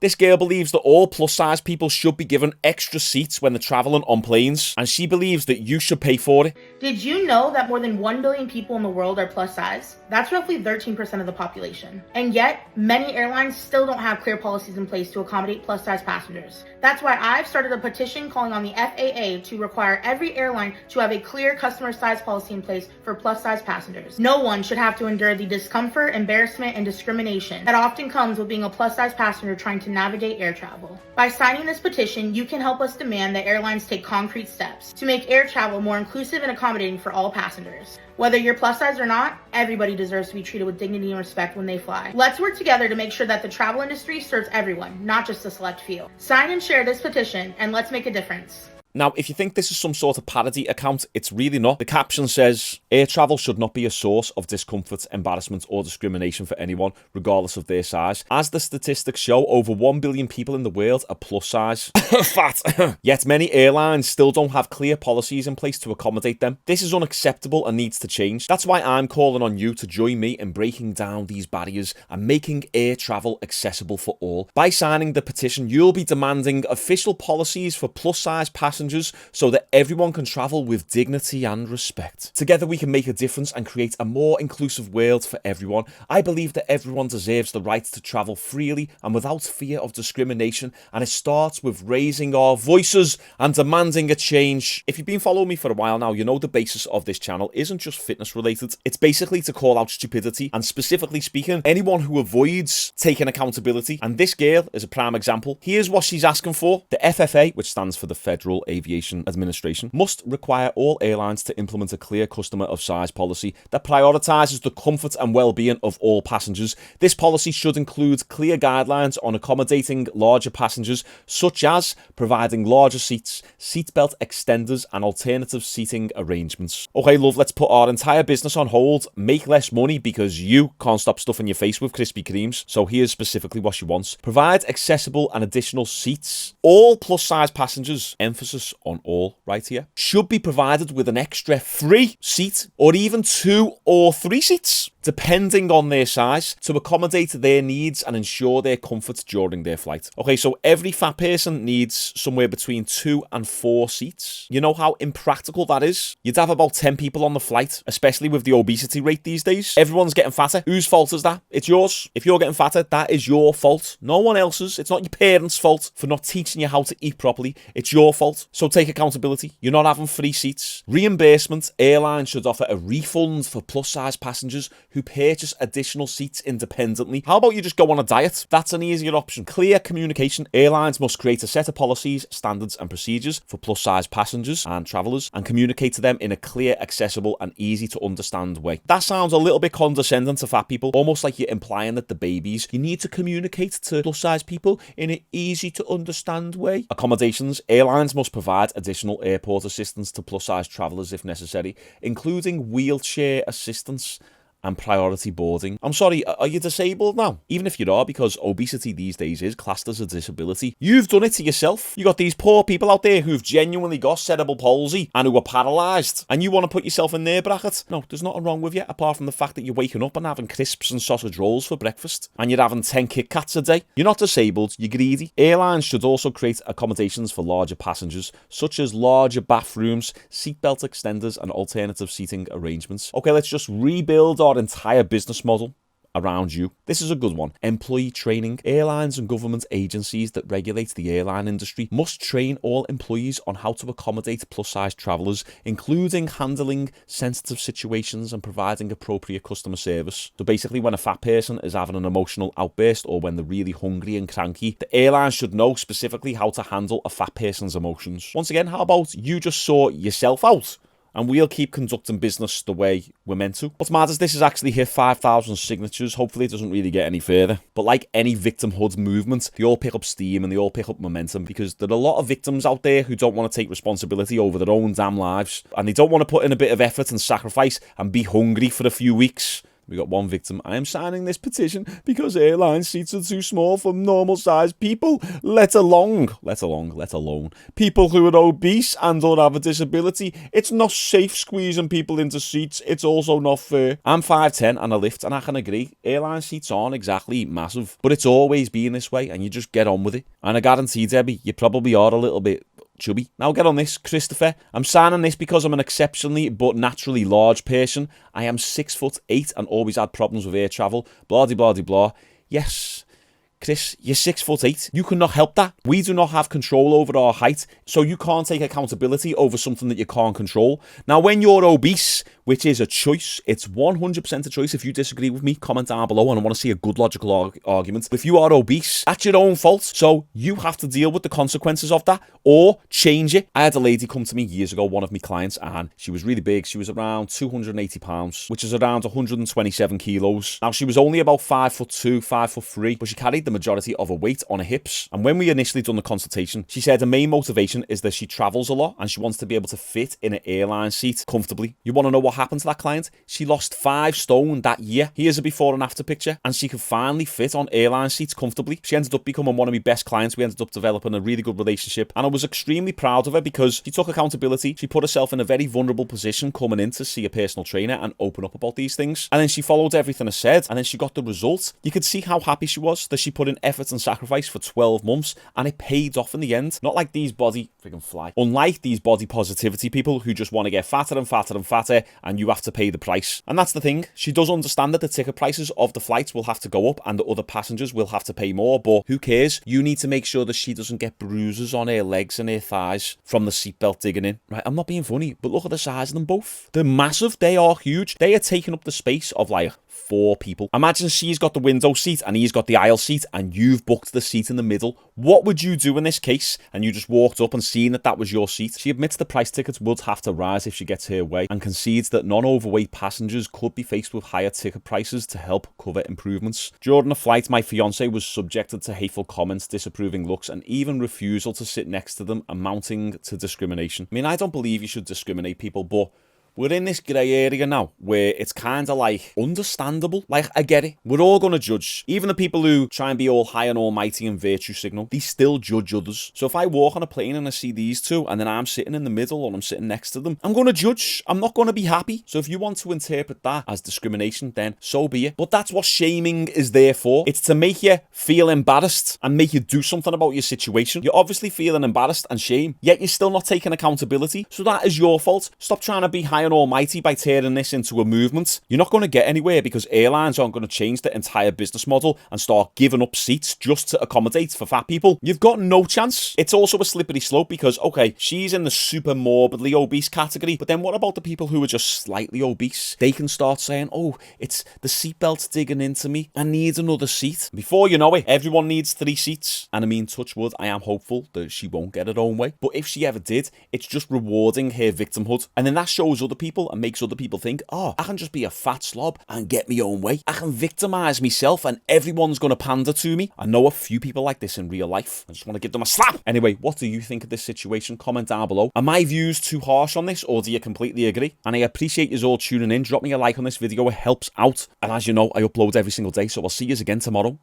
This girl believes that all plus-size people should be given extra seats when they're traveling on planes, and she believes that you should pay for it. Did you know that more than 1 billion people in the world are plus size? That's roughly 13% of the population. And yet, many airlines still don't have clear policies in place to accommodate plus size passengers. That's why I've started a petition calling on the FAA to require every airline to have a clear customer size policy in place for plus size passengers. No one should have to endure the discomfort, embarrassment, and discrimination that often comes with being a plus size passenger trying to navigate air travel. By signing this petition, you can help us demand that airlines take concrete steps to make air travel more inclusive and accommodating for all passengers. Whether you're plus size or not, everybody deserves to be treated with dignity and respect when they fly. Let's work together to make sure that the travel industry serves everyone, not just a select few. Sign and share this petition, and let's make a difference. Now, if you think this is some sort of parody account, it's really not. The caption says, air travel should not be a source of discomfort, embarrassment, or discrimination for anyone, regardless of their size. As the statistics show, over 1 billion people in the world are plus size. Fat. Yet many airlines still don't have clear policies in place to accommodate them. This is unacceptable and needs to change. That's why I'm calling on you to join me in breaking down these barriers and making air travel accessible for all. By signing the petition, you'll be demanding official policies for plus size passengers so that everyone can travel with dignity and respect. Together we can make a difference and create a more inclusive world for everyone. I believe that everyone deserves the right to travel freely and without fear of discrimination, and it starts with raising our voices and demanding a change. If you've been following me for a while now, you know the basis of this channel isn't just fitness related. It's basically to call out stupidity, and specifically speaking, anyone who avoids taking accountability. And this girl is a prime example. Here's what she's asking for. The FFA, which stands for the Federal Aviation Administration, must require all airlines to implement a clear customer of size policy that prioritizes the comfort and well-being of all passengers. This policy should include clear guidelines on accommodating larger passengers, such as providing larger seats, seatbelt extenders, and alternative seating arrangements. Okay, love, let's put our entire business on hold, make less money because you can't stop stuffing your face with Krispy Kremes. So here's specifically what she wants. Provide accessible and additional seats. All plus-size passengers, emphasis on all right here, should be provided with an extra free seat or even 2 or 3 seats, depending on their size, to accommodate their needs and ensure their comfort during their flight. Okay, so every fat person needs somewhere between 2 and 4 seats. You know how impractical that is? You'd have about 10 people on the flight, especially with the obesity rate these days. Everyone's getting fatter. Whose fault is that? It's yours. If you're getting fatter, that is your fault. No one else's. It's not your parents' fault for not teaching you how to eat properly. It's your fault. So take accountability. You're not having free seats. Reimbursement. Airlines should offer a refund for plus-size passengers who purchase additional seats independently. How about you just go on a diet? That's an easier option. Clear communication. Airlines must create a set of policies, standards, and procedures for plus-size passengers and travellers and communicate to them in a clear, accessible, and easy to understand way. That sounds a little bit condescending to fat people, almost like you're implying that the babies. You need to communicate to plus-size people in an easy to understand way. Accommodations. Airlines must provide additional airport assistance to plus-size travellers if necessary, including wheelchair assistance and priority boarding. I'm sorry, are you disabled now? Even if you are, because obesity these days is classed as a disability. You've done it to yourself. You got these poor people out there who've genuinely got cerebral palsy and who are paralysed, and you want to put yourself in their bracket? No, there's nothing wrong with you, apart from the fact that you're waking up and having crisps and sausage rolls for breakfast, and you're having 10 Kit Kats a day. You're not disabled, you're greedy. Airlines should also create accommodations for larger passengers, such as larger bathrooms, seatbelt extenders, and alternative seating arrangements. Okay, let's just rebuild our entire business model around you. This is a good one. Employee training. Airlines and government agencies that regulate the airline industry must train all employees on how to accommodate plus-size travellers, including handling sensitive situations and providing appropriate customer service. So basically, when a fat person is having an emotional outburst or when they're really hungry and cranky, the airline should know specifically how to handle a fat person's emotions. Once again, how about you just sort yourself out? And we'll keep conducting business the way we're meant to. What's mad is this has actually hit 5,000 signatures. Hopefully it doesn't really get any further. But like any victimhood movement, they all pick up steam and they all pick up momentum, because there are a lot of victims out there who don't want to take responsibility over their own damn lives. And they don't want to put in a bit of effort and sacrifice and be hungry for a few weeks We got one victim. I am signing this petition because airline seats are too small for normal sized people, let alone people who are obese and or have a disability. It's not safe squeezing people into seats. It's also not fair. I'm 5'10" and I lift, and I can agree, airline seats aren't exactly massive, but it's always been this way, and you just get on with it. And I guarantee, Debbie, you probably are a little bit chubby. Now get on this, Christopher. I'm signing this because I'm an exceptionally but naturally large person. I am 6'8" and always had problems with air travel. Blah de blah de blah. Yes, Chris, you're 6'8". You cannot help that. We do not have control over our height, so you can't take accountability over something that you can't control. Now, when you're obese, which is a choice, it's 100% a choice. If you disagree with me, comment down below, and I want to see a good logical argument. If you are obese, that's your own fault, so you have to deal with the consequences of that or change it. I had a lady come to me years ago, one of my clients, and she was really big. She was around 280 pounds, which is around 127 kilos. Now, she was only about 5'2", 5'3", but she carried the majority of her weight on her hips. And when we initially done the consultation, she said her main motivation is that she travels a lot and she wants to be able to fit in an airline seat comfortably. You want to know what happened to that client? She lost 5 stone that year. Here's a before and after picture, and she could finally fit on airline seats comfortably. She ended up becoming one of my best clients. We ended up developing a really good relationship, and I was extremely proud of her because she took accountability. She put herself in a very vulnerable position coming in to see a personal trainer and open up about these things, and then she followed everything I said, and then she got the results. You could see how happy she was that she put in effort and sacrifice for 12 months, and it paid off in the end. Not like these unlike these body positivity people who just want to get fatter and fatter and fatter, and you have to pay the price. And that's the thing. She does understand that the ticket prices of the flights will have to go up and the other passengers will have to pay more, but who cares? You need to make sure that she doesn't get bruises on her legs and her thighs from the seatbelt digging in. Right, I'm not being funny, but look at the size of them both. They're massive. They are huge. They are taking up the space of like 4 people. Imagine she's got the window seat and he's got the aisle seat and you've booked the seat in the middle. What would you do in this case? And you just walked up and seen that that was your seat. She admits the price tickets would have to rise if she gets her way, and concedes that non-overweight passengers could be faced with higher ticket prices to help cover improvements. During a flight, my fiance was subjected to hateful comments, disapproving looks, and even refusal to sit next to them, amounting to discrimination. I mean, I don't believe you should discriminate people, but we're in this grey area now where it's kind of like understandable. Like, I get it. We're all going to judge. Even the people who try and be all high and almighty and virtue signal, they still judge others. So if I walk on a plane and I see these two and then I'm sitting in the middle or I'm sitting next to them, I'm going to judge. I'm not going to be happy. So if you want to interpret that as discrimination, then so be it. But that's what shaming is there for. It's to make you feel embarrassed and make you do something about your situation. You're obviously feeling embarrassed and shame, yet you're still not taking accountability. So that is your fault. Stop trying to be high and almighty by turning this into a movement. You're not going to get anywhere because airlines aren't going to change the entire business model and start giving up seats just to accommodate for fat people. You've got no chance. It's also a slippery slope because, okay, she's in the super morbidly obese category, but then what about the people who are just slightly obese? They can start saying, oh, it's the seatbelt's digging into me. I need another seat. Before you know it, everyone needs 3 seats. And I mean, touch wood, I am hopeful that she won't get her own way. But if she ever did, it's just rewarding her victimhood. And then that shows other people and makes other people think, oh, I can just be a fat slob and get my own way. I can victimize myself and everyone's going to pander to me. I know a few people like this in real life. I just want to give them a slap. Anyway, what do you think of this situation? Comment down below. Are my views too harsh on this, or do you completely agree? And I appreciate you all tuning in. Drop me a like on this video. It helps out. And as you know, I upload every single day, so I'll see you again tomorrow.